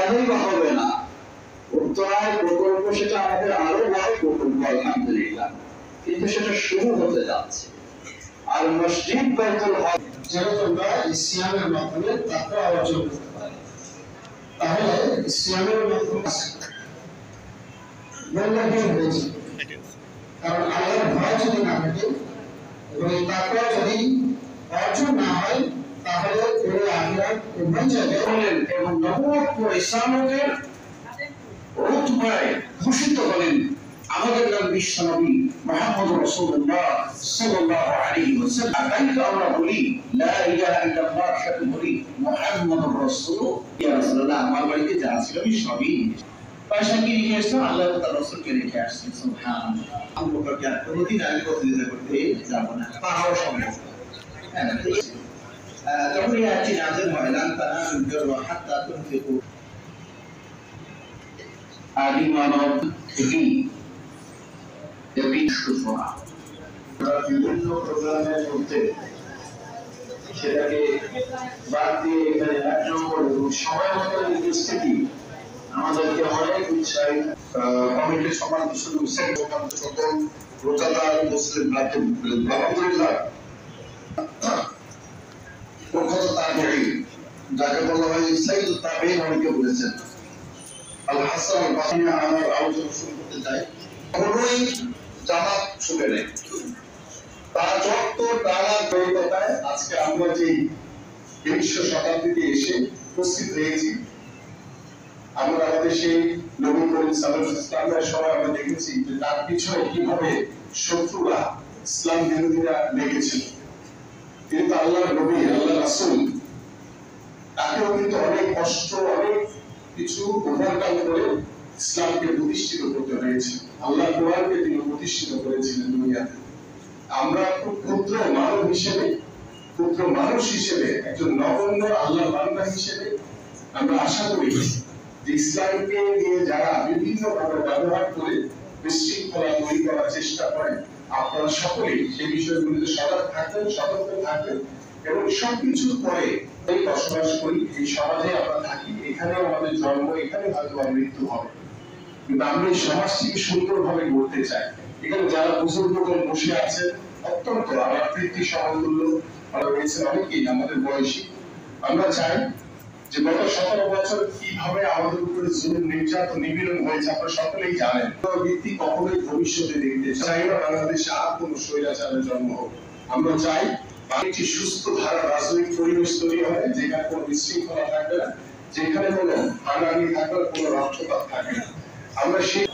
কেনই বা হবে না? উত্তরায় প্রকল্প সেটা আমাদের আরো বড় প্রকল্প আলহামদুলিল্লাহ, কিন্তু সেটা শুরু হতে যাচ্ছে। আর মসজিদ বাইতুল হক যেন তোমরা ইসলামের মাধ্যমে তাকওয়া অর্জন করতে পারো। তাহলে ইসলামের মাধ্যমে বললেন হয়েছে, কারণ আল্লাহর ভয় যদি না থাকে এবং এই তাকওয়া যদি অর্জন না হয় তাহলে পুরো আখিরাত উভয় জায়গায় হলেন এবং নবুয়ত ও ইসলামের রুতবায় ঘোষিত হলেন আমাদের নবী বিশ্বনবী মুহাম্মদ রাসূলুল্লাহ সাল্লাল্লাহু আলাইহি ওয়াসাল্লাম। তাই তো আমরা বলি লা ইলাহা ইল্লাল্লাহ, সাথে বলি মুহাম্মাদুর রাসূলুল্লাহ। ইয়া রাসূলুল্লাহ, আমার বাড়িতে যা ছিল আমি সবই পয়সা কি রেখে আসছো, আল্লাহ তাআলা রাসূলকে রেখে আসছেন। সুবহানাল্লাহ। আমরা কি আর কোনোদিন আগে প্রতিযোগিতা করতে যাব না, তাও সম্ভব। যখন এই আয়াতটি নাযিল হয় লান তানালুল বিররা হাত্তা তুনফিকু, আদি মানব থেকেই বিভিন্ন প্রোগ্রামের মধ্যে সেটাকে বাদ দিয়ে এখানে এক নম্বর এবং সময় মতো উপস্থিতি আমাদেরকে অনেক উৎসাহিত। কমিটির সম্মানিত সকল রোজাদার মুসলিম আলহামদুলিল্লাহ প্রখ্যাত তাবেঈ যাকে বলা হয় সাইয়্যিদুত তাবেঈন অনেকে বলেছেন আল হাসান আল বাসরি। আমার আলোচনা শুরু করতে চাই। কোনোই জামাত ছুটে নেই, তার যত টানা দৈবতায় আজকে আমরা যে 20 শতাব্দীতে এসে উপস্থিত হয়েছি, আমরা আমাদের সেই নবী করিম সাল্লাল্লাহু আলাইহি ওয়াসাল্লামের সময় আমরা দেখেছি যে তার পিছনে কিভাবে শত্রুরা ইসলাম বিরোধীরা লেগেছিল। কিন্তু আল্লাহর নবী আল্লাহ রাসূল তাকেও কিন্তু অনেক কষ্ট অনেক কিছু ওভারকাম করে ইসলামকে প্রতিষ্ঠিত করতে হয়েছে। আল্লাহ কোরআনকে তিনি প্রতিষ্ঠিত করেছিলেন দুনিয়াতে। আমরা খুব ক্ষুদ্র মানুষ হিসেবে একজন নগণ্য আল্লাহর বান্দা হিসেবে আমরা আশা করি যে ইসলামকে নিয়ে যারা বিভিন্ন ভাবে ব্যবহার করে বিশৃঙ্খলা তৈরি করার চেষ্টা করেন, আপনারা সকলেই সেই বিষয়গুলিতে সতর্ক থাকবেন এবং সবকিছুর পরে এই বসবাস করি, এই সমাজে আমরা থাকি, এখানে আমাদের জন্ম, এখানে হয়তো মৃত্যু হবে, কিন্তু আমরা এই সমাজটিকে সুন্দরভাবে গড়তে চাই। এখানে যারা বুজুর্গগণ বসে আছেন অত্যন্ত আমার তৃপ্তি সমতুল্য রয়েছে অনেকেই আমাদের বয়সী। আমরা চাই যে গত 17 বছর কিভাবে আমাদের উপরে জুলুম নির্যাতন নিপীড়ন হয়েছে আপনারা সকলেই জানেন। ব্যক্তি কখনোই ভবিষ্যতে দেখতে চাই না বাংলাদেশে আর কোনো স্বৈরাচারের জন্ম হোক। আমরা চাই একটি সুস্থ ধারা রাজনৈতিক পরিবেশ তৈরি হয়, যেখানে কোনো বিশৃঙ্খলা থাকবে না, যেখানে কোনো হানাহানি থাকবে না, কোনো রক্তপাত থাকবে না। আমরা সেই